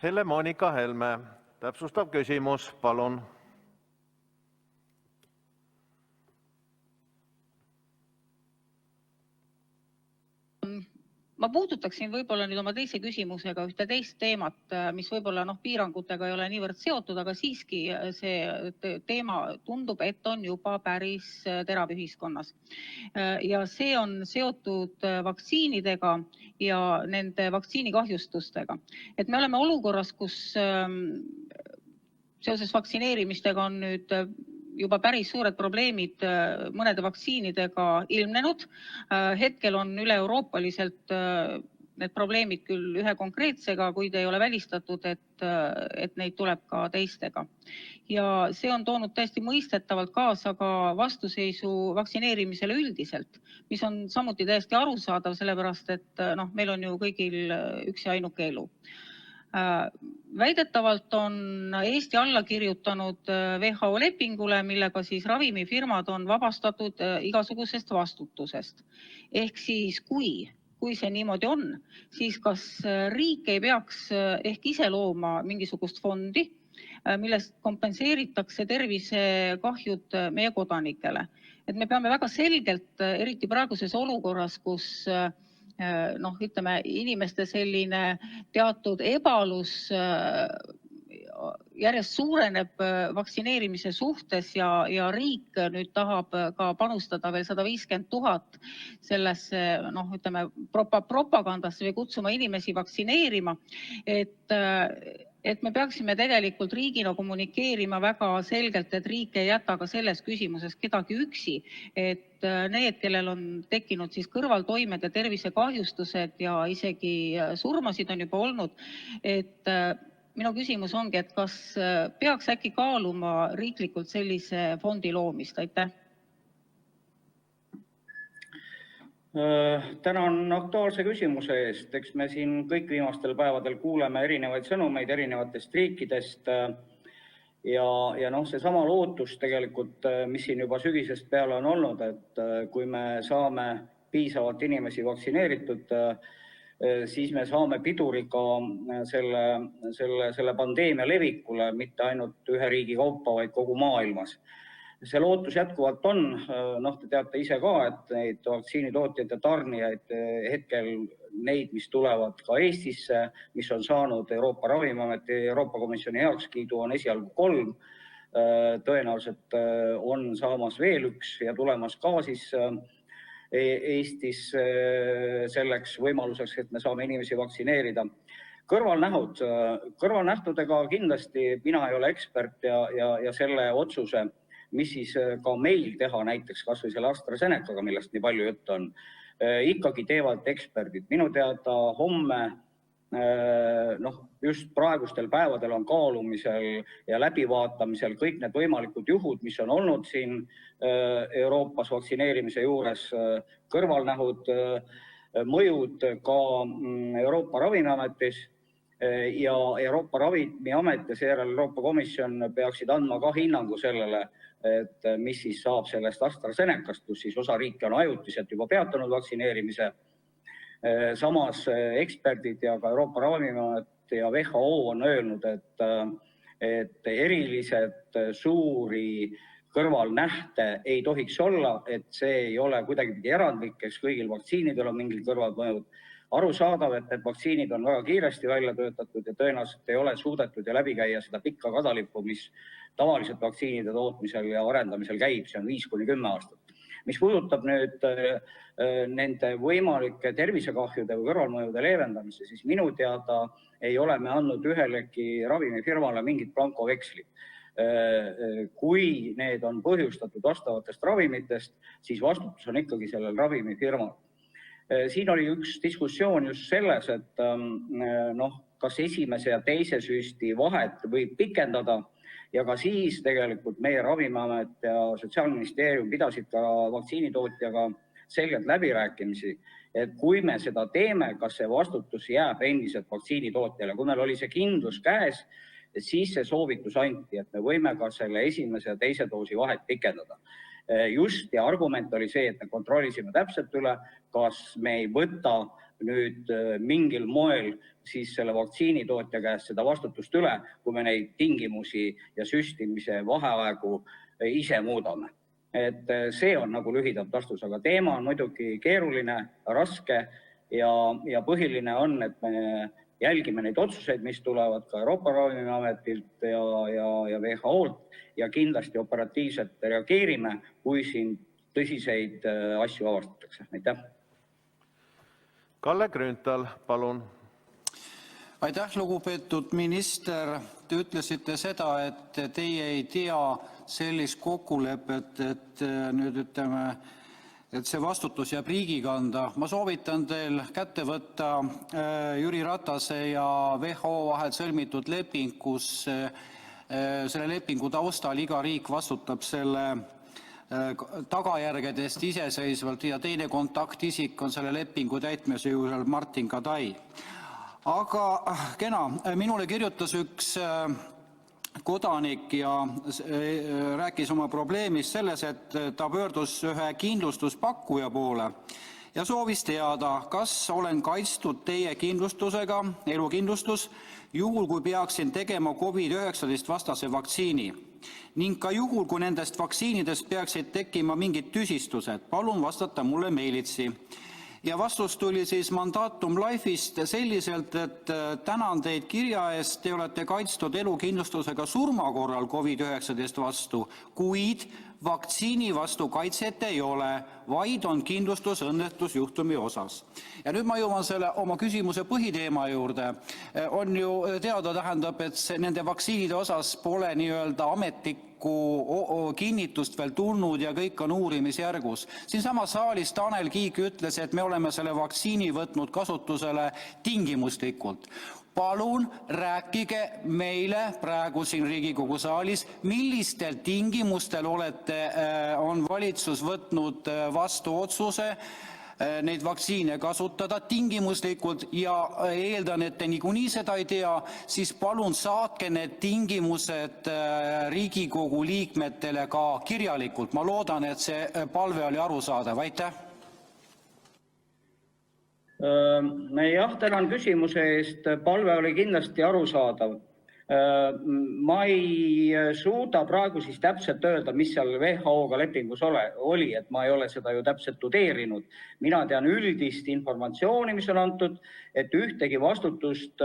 Helle-Moonika Helme, täpsustav küsimus, palun! Ma puudutaksin võib-olla nüüd oma teise küsimusega ühte teist teemat, mis võib-olla piirangutega ei ole niivõrd seotud, aga siiski see teema tundub, et on juba päris terav ühiskonnas. Ja see on seotud vaktsiinidega ja nende vaktsiinikahjustustega. Et me oleme olukorras, kus seoses vaktsineerimistega on nüüd juba päris suured probleemid mõnede vaktsiinidega ilmnenud. Hetkel on üle-euroopaliselt need probleemid küll ühe konkreetsega, kuid ei ole välistatud, et neid tuleb ka teistega. Ja see on toonud täiesti mõistetavalt kaasa ka vastuseisu vaktsineerimisele üldiselt, mis on samuti täiesti arusaadav, sellepärast et meil on ju kõigil üks ja ainuke elu. Väidetavalt on Eesti alla kirjutanud WHO lepingule, millega siis ravimifirmad on vabastatud igasugusest vastutusest. Ehk siis kui see niimoodi on, siis kas riik ei peaks ehk ise looma mingisugust fondi, millest kompenseeritakse tervisekahjud meie kodanikele? Et me peame väga selgelt, eriti praeguses olukorras, kus ütleme, inimeste selline teatud ebalus järjest suureneb vaktsineerimise suhtes ja riik nüüd tahab ka panustada veel 150 000 sellesse propagandasse või kutsuma inimesi vaktsineerima, et me peaksime tegelikult riigina kommunikeerima väga selgelt, et riik ei jäta ka selles küsimuses kedagi üksi, et need, kellel on tekkinud siis kõrvaltoimed ja tervisekahjustused ja isegi surmasid on juba olnud, et minu küsimus ongi, et kas peaks äkki kaaluma riiklikult sellise fondi loomist? Aitäh! Tänan aktuaalse küsimuse eest. Eks me siin kõik viimastel päevadel kuuleme erinevaid sõnumeid erinevatest riikidest ja seesama lootus tegelikult, mis siin juba sügisest peale on olnud, et kui me saame piisavalt inimesi vaktsineeritud, siis me saame piduriga selle pandeemia levikule mitte ainult ühe riigi kaupa, vaid kogu maailmas. See lootus jätkuvalt on, te teate ise ka, et neid vaktsiinitootjaid ja tarnijaid hetkel neid, mis tulevad ka Eestisse, mis on saanud Euroopa Ravimiameti ja Euroopa Komisjoni heakskiidu, on esialgu 3. Tõenäoliselt on saamas veel 1 ja tulemas ka siis Eestis selleks võimaluseks, et me saame inimesi vaktsineerida. Kõrvalnähtudega kindlasti mina ei ole ekspert ja selle otsuse, mis siis ka meil teha näiteks kas või selle AstraZenecaga, millest nii palju juttu on, ikkagi teevad eksperdid. Minu teada homme, just praegustel päevadel on kaalumisel ja läbivaatamisel kõik need võimalikud juhud, mis on olnud siin Euroopas vaktsineerimise juures, kõrvalnähud, mõjud ka Euroopa Ravimiametis ja Euroopa Ravimiamet ja seejärel Euroopa Komisjon peaksid andma ka hinnangu sellele, et mis siis saab sellest AstraZenecast, kus siis osa riike on ajutiselt juba peatanud vaktsineerimise. Samas eksperdid ja ka Euroopa Ravimiamet ja WHO on öelnud, et eriliselt suuri kõrvalnähte ei tohiks olla, et see ei ole kuidagipidi erandlik, kes kõigil vaktsiinidel on mingid kõrvalmõjud. Arusaadav, et need vaktsiinid on väga kiiresti välja töötatud ja tõenäoliselt ei ole suudetud ja läbi käia seda pikka kadalippu, mis tavaliselt vaktsiinide tootmisel ja arendamisel käib, see on 5–10 aastat. Mis puudutab nüüd nende võimalike tervisekahjude või kõrvalmõjude leevendamise, siis minu teada ei ole me andnud ühelegi ravimifirmale mingit blankovekslit. Kui need on põhjustatud vastavatest ravimitest, siis vastutus on ikkagi sellel ravimifirmal. Siin oli üks diskussioon just selles, et kas esimese ja teise süsti vahet võib pikendada ja ka siis tegelikult meie Ravimiamet ja Sotsiaalministeerium pidasid ka vaktsiinitootjaga selgelt läbirääkimisi, et kui me seda teeme, kas see vastutus jääb endiselt vaktsiinitootjale. Kui meil oli see kindlus käes, siis see soovitus anti, et me võime ka selle esimese ja teise doosi vahet pikendada. Just ja argument oli see, et me kontrollisime täpselt üle, kas me ei võta nüüd mingil moel siis selle vaktsiinitootja käest seda vastutust üle, kui me neid tingimusi ja süstimise vaheaegu ise muudame. Et see on nagu lühidalt vastus, aga teema on muidugi keeruline, raske ja põhiline on, et me jälgime neid otsuseid, mis tulevad ka Euroopa Ravimiametilt ja WHO-lt ja kindlasti operatiivselt reageerime, kui siin tõsiseid asju avastatakse. Aitäh! Kalle Grünthal, palun! Aitäh, lugupeetud minister! Te ütlesite seda, et teie ei tea sellist kokkulepet, et see vastutus jääb riigi kanda. Ma soovitan teil kätte võtta Jüri Ratase ja WHO vahel sõlmitud leping, kus selle lepingu taustal iga riik vastutab selle tagajärgedest iseseisvalt ja teine kontaktisik on selle lepingu täitmise juures Martin Kadai. Aga kena, minule kirjutas üks kodanik ja rääkis oma probleemist selles, et ta pöördus ühe kindlustuspakkuja poole ja soovis teada, kas olen kaitstud teie kindlustusega, elukindlustus, juhul kui peaksin tegema COVID-19 vastase vaktsiini ning ka juhul, kui nendest vaktsiinidest peaksid tekkima mingid tüsistused. Palun vastata mulle meilitsi. Ja vastus tuli siis Mandatum Life'ist selliselt, et tänan teid kirja eest, te olete kaitstud elukindlustusega surma korral COVID-19 vastu, kuid vaktsiini vastu kaitset ei ole, vaid on kindlustus õnnetusjuhtumi osas. Ja nüüd ma jõuan selle oma küsimuse põhiteema juurde. On ju teada, tähendab, et nende vaktsiinide osas pole nii-öelda ametlikku kinnitust veel tulnud ja kõik on uurimisjärgus. Siinsama saalis Tanel Kiik ütles, et me oleme selle vaktsiini võtnud kasutusele tingimuslikult. Palun rääkige meile praegu siin Riigikogu saalis, millistel tingimustel on valitsus võtnud vastu otsuse neid vaktsiine kasutada tingimuslikult ja eeldan, et te niikuinii seda ei tea, siis palun saatke need tingimused Riigikogu liikmetele ka kirjalikult. Ma loodan, et see palve oli arusaadav. Aitäh! Jah, tänan küsimuse eest. Palve oli kindlasti arusaadav. Ma ei suuda praegu siis täpselt öelda, mis seal WHO-ga lepingus oli, et ma ei ole seda ju täpselt tudeerinud. Mina tean üldist informatsiooni, mis on antud, et ühtegi vastutust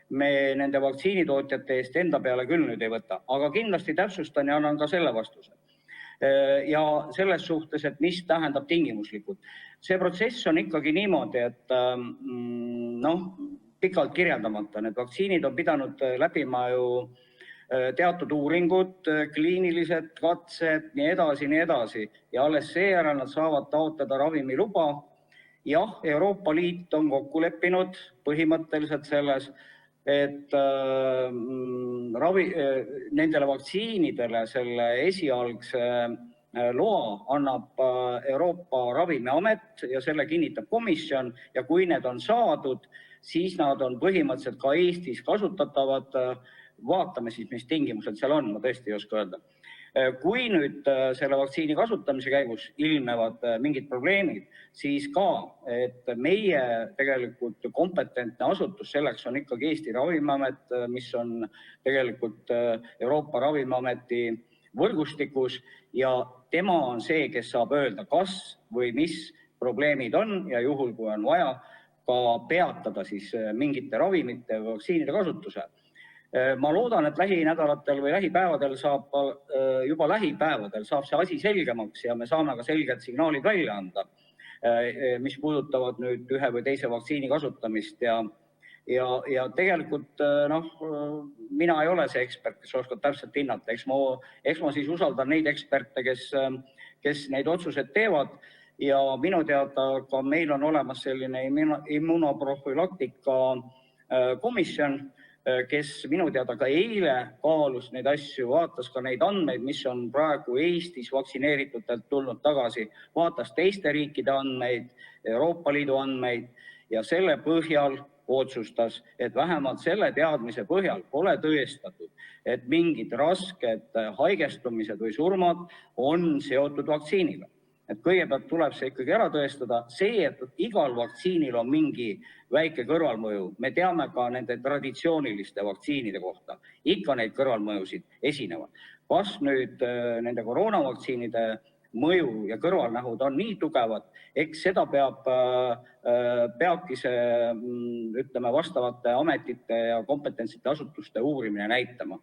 me nende vaktsiinitootjate eest enda peale küll nüüd ei võta, aga kindlasti täpsustan ja annan ka selle vastuse. Ja selles suhtes, et mis tähendab tingimuslikult. See protsess on ikkagi niimoodi, et pikalt kirjeldamata. Need vaktsiinid on pidanud läbima ju teatud uuringud, kliinilised katsed, nii edasi. Ja alles seejärel nad saavad taotleda ravimiluba. Jah, Euroopa Liit on kokku leppinud põhimõtteliselt selles, et nendele vaktsiinidele selle esialgse loa annab Euroopa Ravimiamet ja selle kinnitab komisjon ja kui need on saadud, siis nad on põhimõtteliselt ka Eestis kasutatavad. Vaatame siis, mis tingimused seal on, ma tõesti ei oska öelda. Kui nüüd selle vaktsiini kasutamise käigus ilmnevad mingid probleemid, siis ka, et meie tegelikult kompetentne asutus selleks on ikkagi Eesti Ravimiamet, mis on tegelikult Euroopa Ravimiameti võrgustikus ja tema on see, kes saab öelda, kas või mis probleemid on ja juhul, kui on vaja, ka peatada siis mingite ravimite või vaktsiinide kasutuse. Ma loodan, et lähinädalatel või lähipäevadel saab see asi selgemaks ja me saame ka selged signaalid välja anda, mis puudutavad nüüd ühe või teise vaktsiini kasutamist ja tegelikult mina ei ole see ekspert, kes oskab täpselt hinnata. Eks ma siis usaldan neid eksperte, kes neid otsuseid teevad ja minu teada ka meil on olemas selline immunoprofülaktika komisjon, kes minu teada ka eile kaalus neid asju, vaatas ka neid andmeid, mis on praegu Eestis vaktsineeritutelt tulnud tagasi, vaatas teiste riikide andmeid, Euroopa Liidu andmeid ja selle põhjal otsustas, et vähemalt selle teadmise põhjal pole tõestatud, et mingid rasked haigestumised või surmad on seotud vaktsiiniga. et kõigepealt tuleb see ikkagi ära tõestada. See, et igal vaktsiinil on mingi väike kõrvalmõju, me teame ka nende traditsiooniliste vaktsiinide kohta, ikka neid kõrvalmõjusid esinevad. Kas nüüd nende koroonavaktsiinide mõju ja kõrvalnähud on nii tugevad, eks seda peabki see, ütleme, vastavate ametite ja kompetentsete asutuste uurimine näitama.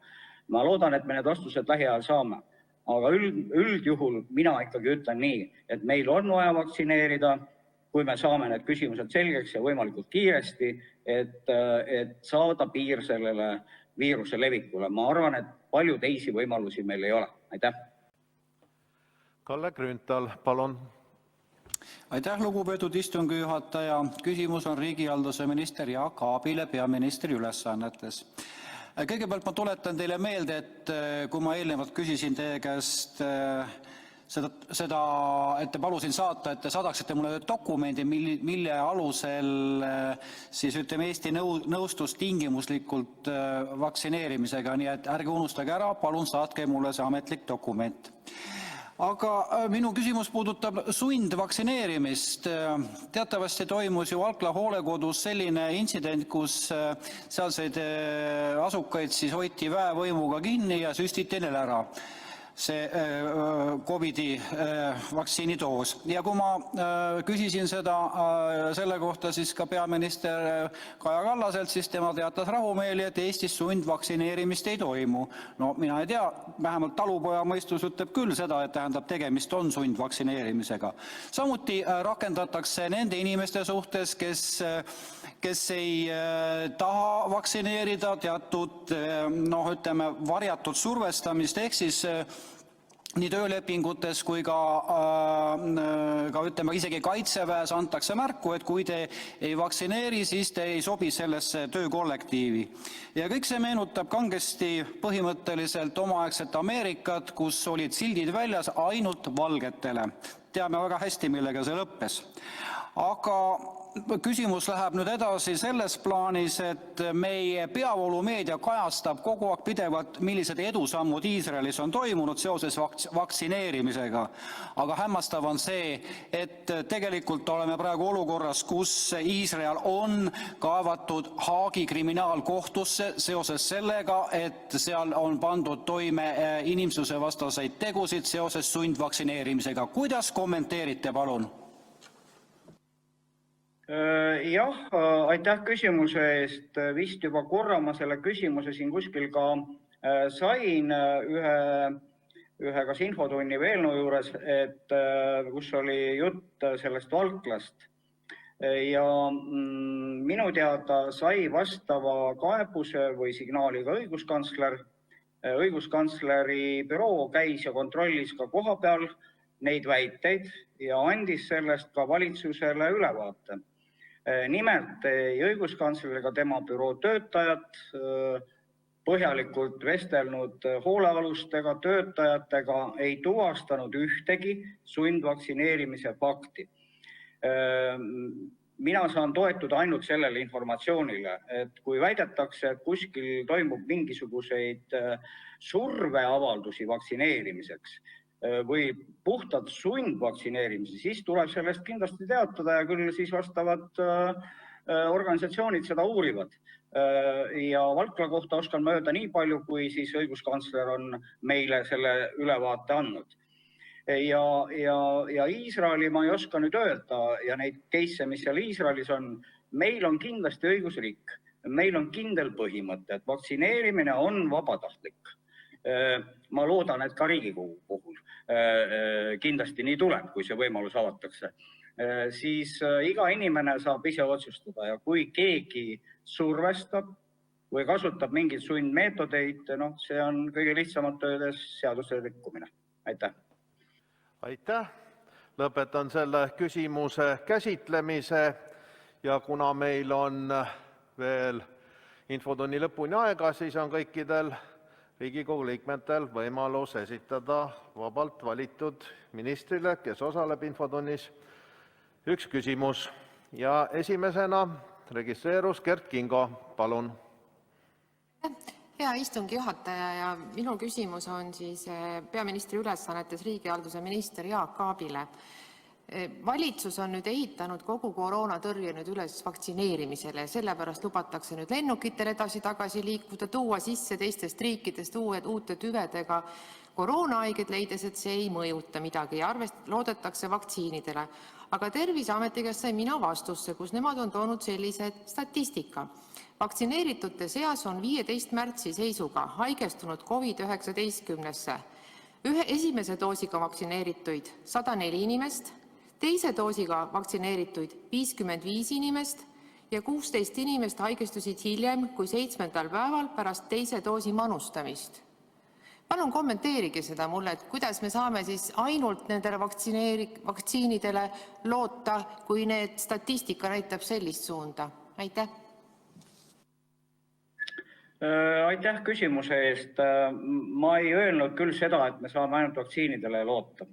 Ma loodan, et me need vastused lähiajal saame. Aga üldjuhul mina ikkagi ütlen nii, et meil on vaja vaktsineerida, kui me saame need küsimused selgeks ja võimalikult kiiresti, et saada piir sellele viiruse levikule. Ma arvan, et palju teisi võimalusi meil ei ole. Aitäh! Kalle Grünthal, palun! Aitäh, lugupeetud istungi juhataja! Küsimus on riigihalduse minister Jaak Aabile peaministri ülesannetes. Kõigepealt ma tuletan teile meelde, et kui ma eelnevalt küsisin teie käest seda, et te palusin saata, et te saadaksite mulle dokumendi, mille alusel siis ütleme Eesti nõustus tingimuslikult vaktsineerimisega, nii et ärge unustage ära, palun saatke mulle see ametlik dokument. Aga minu küsimus puudutab sundvaktsineerimist. Teatavasti toimus ju Valkla hoolekodus selline intsident, kus sealseid asukaid siis hoiti väevõimuga kinni ja süstiti neil ära see COVID-i vaktsiinidoos. Ja kui ma küsisin selle kohta siis ka peaminister Kaja Kallaselt, siis tema teatas rahumeeli, et Eestis sundvaktsineerimist ei toimu. No mina ei tea, vähemalt talupoja mõistus ütleb küll seda, et tähendab tegemist on sundvaktsineerimisega. Samuti rakendatakse nende inimeste suhtes, kes ei taha vaktsineerida, teatud ütleme varjatud survestamist, ehk siis nii töölepingutes kui ka ütleme isegi kaitseväes antakse märku, et kui te ei vaktsineeri, siis te ei sobi sellesse töökollektiivi. Ja kõik see meenutab kangesti põhimõtteliselt omaaegset Ameerikat, kus olid sildid väljas ainult valgetele. Teame väga hästi, millega see lõppes. Aga küsimus läheb nüüd edasi selles plaanis, et meie peavoolumeedia kajastab kogu aeg pidevalt, millised edusammud Iisraelis on toimunud seoses vaktsineerimisega. Aga hämmastav on see, et tegelikult oleme praegu olukorras, kus Iisrael on kaevatud Haagi kriminaalkohtusse seoses sellega, et seal on pandud toime inimsusevastaseid tegusid seoses sundvaktsineerimisega. Kuidas kommenteerite, palun? Jah, aitäh küsimuse eest. Vist juba korra ma selle küsimuse siin kuskil ka sain ühe kas infotunni või eelnõu juures, kus oli jutt sellest Valklast. Ja minu teada sai vastava kaebuse või signaaliga õiguskantsler. Õiguskantsleri büroo käis ja kontrollis ka koha peal neid väiteid ja andis sellest ka valitsusele ülevaate. Nimelt õiguskantsler ega tema büroo töötajad põhjalikult vestelnud hoolealustega töötajatega ei tuvastanud ühtegi sundvaktsineerimise fakti. Mina saan toetuda ainult sellele informatsioonile, et kui väidetakse, et kuskil toimub mingisuguseid surveavaldusi vaktsineerimiseks või puhtalt sundvaktsineerimisi, siis tuleb sellest kindlasti teatada ja küll siis vastavad organisatsioonid seda uurivad. Ja Valkla kohta oskan ma öelda nii palju, kui siis õiguskantsler on meile selle ülevaate andnud. Ja Iisraeli ma ei oska nüüd öelda ja neid case'e, mis seal Iisraelis on, meil on kindlasti õigusriik. Meil on kindel põhimõte, et vaktsineerimine on vabatahtlik. Ma loodan, et ka Riigikogu puhul kindlasti nii tuleb, kui see võimalus avatakse. Siis iga inimene saab ise otsustada ja kui keegi survestab või kasutab mingeid sundmeetodeid, see on kõige lihtsamalt öeldes seaduse rikkumine. Aitäh! Aitäh! Lõpetan selle küsimuse käsitlemise ja kuna meil on veel infotunni lõpuni aega, siis on kõikidel Riigikogu liikmetel võimalus esitada vabalt valitud ministrile, kes osaleb infotunnis, üks küsimus. Ja esimesena registreerus Kert Kingo, palun. hea istungi juhataja ja minu küsimus on siis peaministri ülesannetes riigihalduse minister Jaak Aabile. Valitsus on nüüd ehitanud kogu koroonatõrje üles vaktsineerimisele ja sellepärast lubatakse nüüd lennukitel edasi-tagasi liikuda, tuua sisse teistest riikidest uute tüvedega koroonahaiged, leides, et see ei mõjuta midagi ja loodetakse vaktsiinidele. Aga Terviseameti käest sain mina vastusse, kus nemad on toonud sellise statistika. Vaktsineeritute seas on 15 märtsi seisuga haigestunud COVID-19-sse. Esimese doosiga vaktsineerituid 104 inimest, teise doosiga vaktsineerituid 55 inimest ja 16 inimest haigestusid hiljem kui 7. päeval pärast teise doosi manustamist. Palun kommenteerige seda mulle, et kuidas me saame siis ainult nendele vaktsiinidele loota, kui need statistika näitab sellist suunda? Aitäh! Aitäh küsimuse eest. Ma ei öelnud küll seda, et me saame ainult vaktsiinidele loota.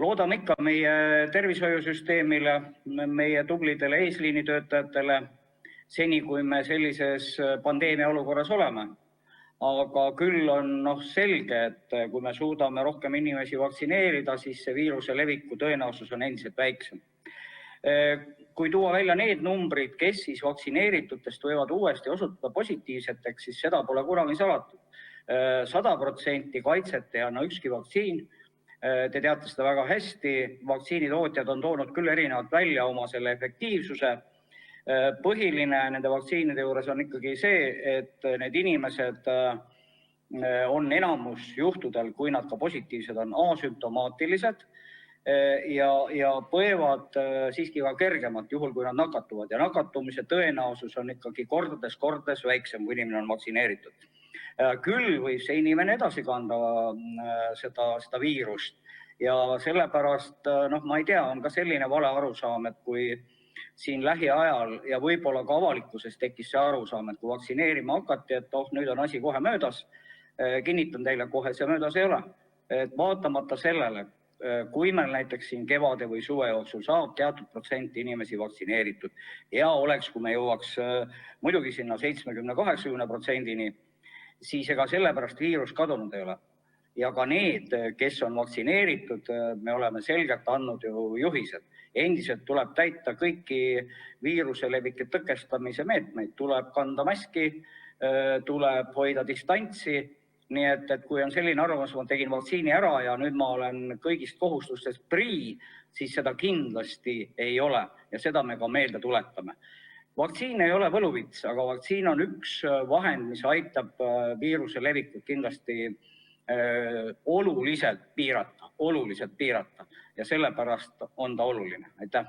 Loodame ikka meie tervishoiusüsteemile, meie tublidele eesliinitöötajatele, seni kui me sellises pandeemia olukorras oleme. Aga küll on selge, et kui me suudame rohkem inimesi vaktsineerida, siis see viiruse leviku tõenäosus on endiselt väiksem. Kui tuua välja need numbrid, kes siis vaktsineeritutest võivad uuesti osutuda positiivseteks, siis seda pole kunagi salatud. 100% kaitset ei anna ükski vaktsiin. Te teate seda väga hästi. Vaktsiinitootjad on toonud küll erinevalt välja oma selle efektiivsuse. Põhiline nende vaktsiinide juures on ikkagi see, et need inimesed on enamus juhtudel, kui nad ka positiivsed on, asümptomaatilised ja põevad siiski ka kergemalt juhul, kui nad nakatuvad. Ja nakatumise tõenäosus on ikkagi kordades väiksem, kui inimene on vaktsineeritud. Küll võib see inimene edasi kanda seda viirust ja sellepärast, ma ei tea, on ka selline vale arusaam, et kui siin lähiajal ja võib-olla ka avalikkuses tekkis see arusaam, et kui vaktsineerima hakati, et nüüd on asi kohe möödas, kinnitan teile kohe, see möödas ei ole. Et vaatamata sellele, kui meil näiteks siin kevade või suve jooksul saab teatud protsenti inimesi vaktsineeritud, hea oleks, kui me jõuaks muidugi sinna 70-80%-ni, siis ega sellepärast viirus kadunud ei ole. Ja ka need, kes on vaktsineeritud, me oleme selgelt andnud ju juhised. Endiselt tuleb täita kõiki viiruse leviku tõkestamise meetmeid. Tuleb kanda maski, tuleb hoida distantsi. Nii et kui on selline arvamus, ma tegin vaktsiini ära ja nüüd ma olen kõigist kohustustest prii, siis seda kindlasti ei ole ja seda me ka meelde tuletame. Vaktsiin ei ole võluvits, aga vaktsiin on üks vahend, mis aitab viiruse levikut kindlasti oluliselt piirata ja sellepärast on ta oluline. Aitäh!